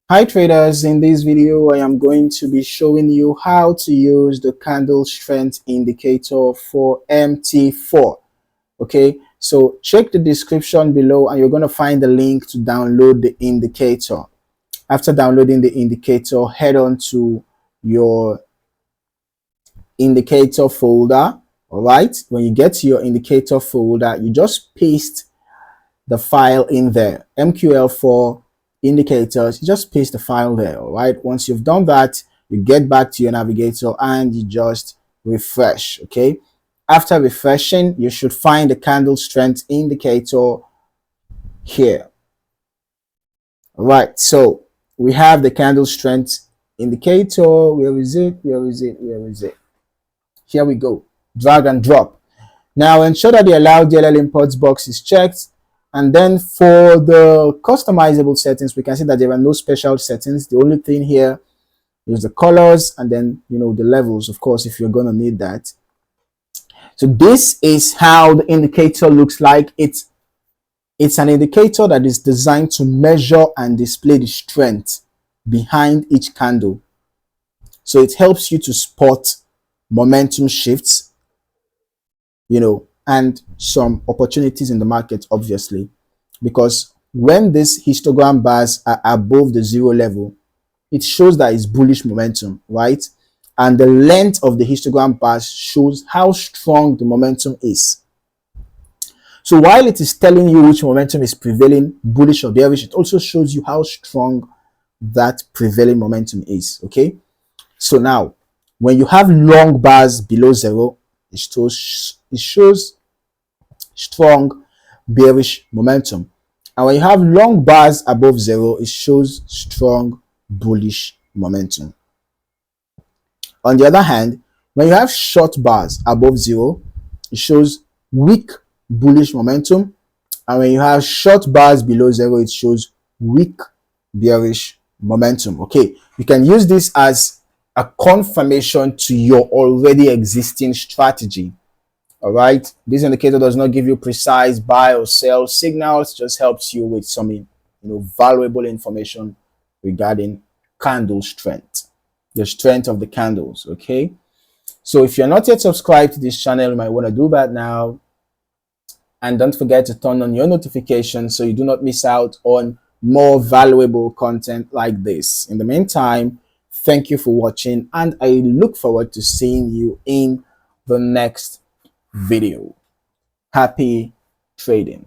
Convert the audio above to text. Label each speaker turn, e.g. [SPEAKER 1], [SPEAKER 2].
[SPEAKER 1] Hi traders, in this video I am going to be showing you how to use the candle strength indicator for MT4. Okay, so check the description below and you're going to find the link to download the indicator. After downloading the indicator, head on to your indicator folder. All right, when you get to your indicator folder, you just paste the file in there, MQL4 indicators. You just paste the file there. All right, once you've done that, you get back to your navigator and you just refresh. Okay, after refreshing, you should find the candle strength indicator here. All right, so we have the candle strength indicator. Where is it? Here we go. Drag and drop. Now ensure that the allow DLL imports box is checked. And then for the customizable settings, we can see that there are no special settings. The only thing here is the colors and then, the levels, of course, if you're going to need that. So this is how the indicator looks like. It's an indicator that is designed to measure and display the strength behind each candle. So it helps you to spot momentum shifts, and some opportunities in the market, obviously, because when these histogram bars are above the zero level, it shows that it's bullish momentum, right? And the length of the histogram bars shows how strong the momentum is. So while it is telling you which momentum is prevailing, bullish or bearish, it also shows you how strong that prevailing momentum is. Okay, so now when you have long bars below zero, it shows strong bearish momentum, and when you have long bars above zero, it shows strong bullish momentum. On the other hand, when you have short bars above zero, it shows weak bullish momentum, and when you have short bars below zero, it shows weak bearish momentum. Okay, you can use this as a confirmation to your already existing strategy. All right, this indicator does not give you precise buy or sell signals, just helps you with some valuable information regarding candle strength, the strength of the candles. Okay, so if you're not yet subscribed to this channel, you might want to do that now, and don't forget to turn on your notifications so you do not miss out on more valuable content like this. In the meantime, thank you for watching, and I look forward to seeing you in the next video. Happy trading.